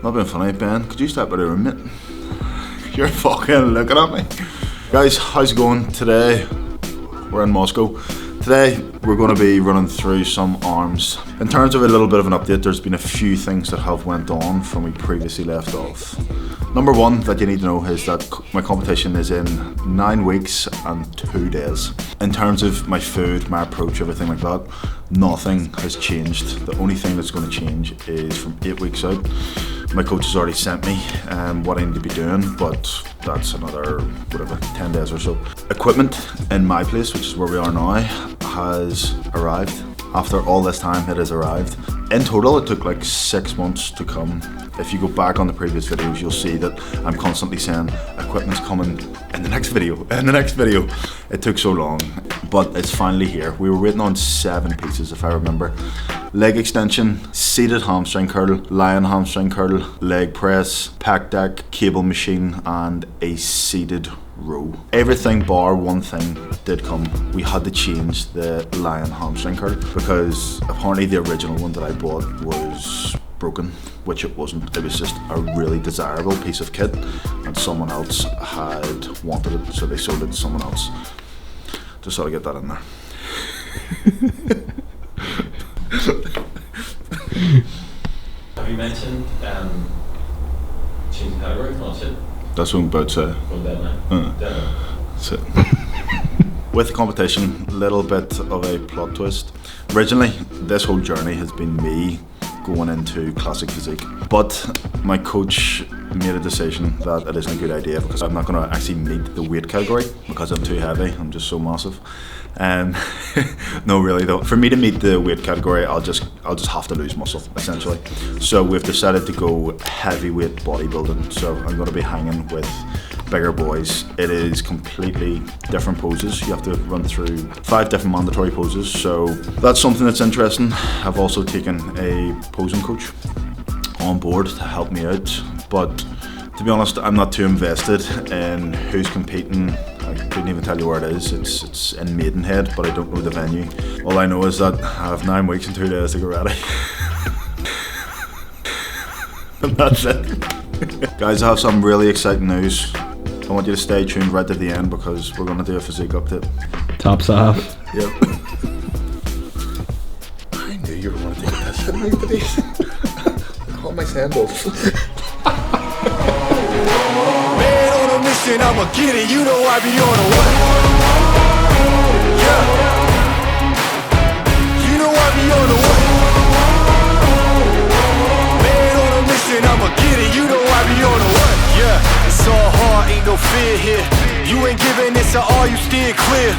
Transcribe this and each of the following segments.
Not being funny, Ben, could you step out of the room, mate? You're fucking looking at me. Guys, how's it going? Today, we're in Moscow. Today, we're going to be running through some arms. In terms of a little bit of an update, there's been a few things that have went on from we previously left off. Number one that you need to know is that my competition is in 9 weeks and 2 days. In terms of my food, my approach, everything like that, nothing has changed. The only thing that's going to change is from 8 weeks out. My coach has already sent me what I need to be doing, but that's another, 10 days or so. Equipment in my place, which is where we are now, has arrived. After all this time, it has arrived. In total, it took like 6 months to come. If you go back on the previous videos, you'll see that I'm constantly saying equipment's coming in the next video, in the next video. It took so long, but it's finally here. We were waiting on 7 pieces, if I remember. Leg extension, seated hamstring curl, lying hamstring curl, leg press, pec deck, cable machine, and a seated row. Everything bar one thing did come. We had to change the lying hamstring curl because apparently the original one that I bought was broken, which it wasn't. It was just a really desirable piece of kit and someone else had wanted it, so they sold it to someone else. Just thought I'd get that in there. Have you mentioned changing category? Not shit. That's what I'm about to say. From dead man. That's it. With the competition, a little bit of a plot twist. Originally, this whole journey has been me going into classic physique, but my coach made a decision that it isn't a good idea because I'm not going to actually meet the weight category because I'm too heavy. I'm just so massive. No, really though. For me to meet the weight category, I'll just have to lose muscle essentially. So we've decided to go heavyweight bodybuilding. So I'm going to be hanging with bigger boys. It is completely different poses. You have to run through 5 different mandatory poses. So that's something that's interesting. I've also taken a posing coach on board to help me out, but to be honest, I'm not too invested in who's competing. I couldn't even tell you where it is. It's in Maidenhead, but I don't know the venue. All I know is that I have 9 weeks and 2 days to get ready. And that's it. Guys, I have some really exciting news. I want you to stay tuned right to the end because we're going to do a physique update. Tops off. Yep. I knew you were going to take a piss at me, please. Call my sandals. Man on a mission, I'ma get it, you know I be on a what? Yeah. You know I be on a what? Man on a mission, I'ma get it, you know I be on a what? Yeah, it's all hard, ain't no fear here. You ain't giving this at all, you steer clear.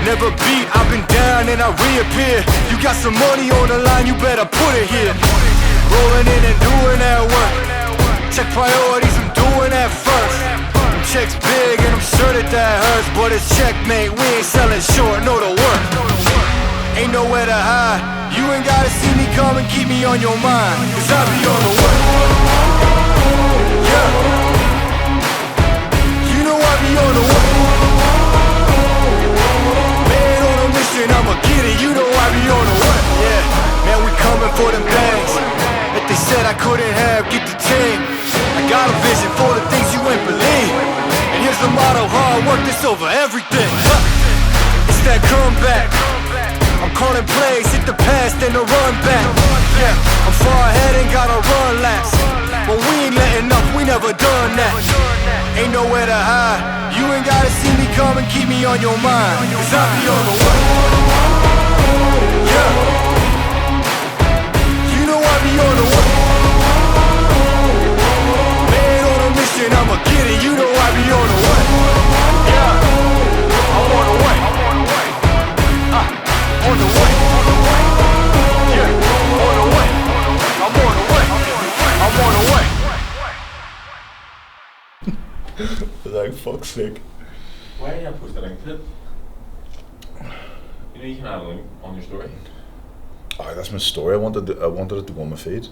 Never beat, I've been down and I reappear. You got some money on the line, you better put it here. Rolling in and doing that work. Check priorities, I'm doing that first. Checks big and I'm sure that hurts, but it's checkmate, we ain't selling short, know the work. Ain't nowhere to hide, you ain't gotta see me come and keep me on your mind, cause I be on the work. Yeah. You know I be on the work. Man on a mission, I'ma get it, you know I be on the work. Yeah, man we coming for them bags that they said I couldn't have, get the team. I got a vision for the things you ain't believe. And here's the motto, hard work, this over everything. It's that comeback. I'm calling plays, hit the pass, then the run back. Yeah, I'm far ahead and gotta run laps. But we ain't letting up, we never done that. Ain't nowhere to hide. You ain't gotta see me come and keep me on your mind, cause I be on the way. Yeah. You know I be on the way. I'ma get it, you know I be on the way. Yeah, I'm on the way. On the way. Yeah, on the way. I'm on the way. I'm on the way. For like fuck's sake. Why are you not posting a link to it? You know you can add a link on your story. Oh, that's my story. I wanted it to go on my feed.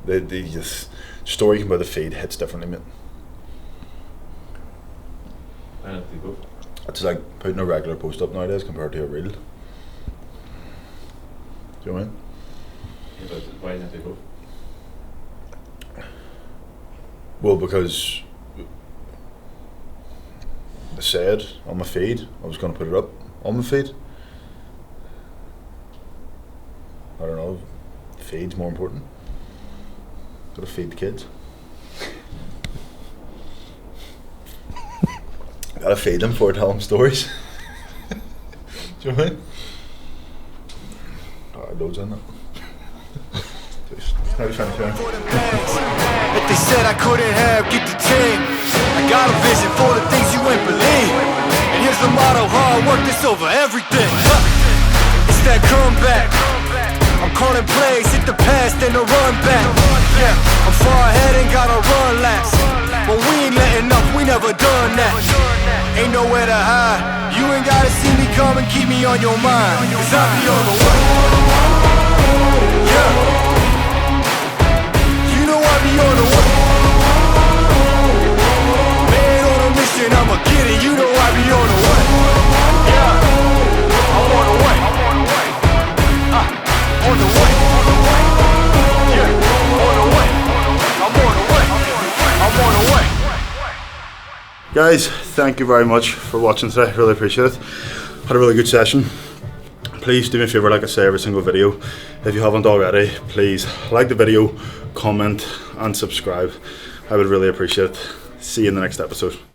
The story you can buy the feed hits differently, mate. Why not do both? It's like putting a regular post up nowadays compared to a reel. Do you know what I mean? Yeah, but why not do both? Well, because I said on my feed I was going to put it up on my feed. I don't know, feed's more important. Gotta feed the kids. Gotta feed them before I tell them stories. Do you know what I mean? Alright, loads in that. How you trying to turn? If they said I couldn't have, get the 10. I got a vision for the things you ain't believe. And here's the motto, hard work, this over everything. It's that comeback. I'm calling plays, hit the pass, then the run back. Yeah, I'm far ahead and gotta run laps. But we ain't letting up, we never done that. Ain't nowhere to hide. You ain't gotta see me come and keep me on your mind. Cause I be on the way. Yeah. You know I be on the way. Man on a mission, I'ma get it. You know I be on the way. Yeah. I'm on the way. On the way. Yeah. On the way. I'm on the way. I'm on the way. Guys, thank you very much for watching today. Really appreciate it. Had a really good session. Please do me a favour, like I say every single video, if you haven't already, please like the video, comment and subscribe. I would really appreciate it. See you in the next episode.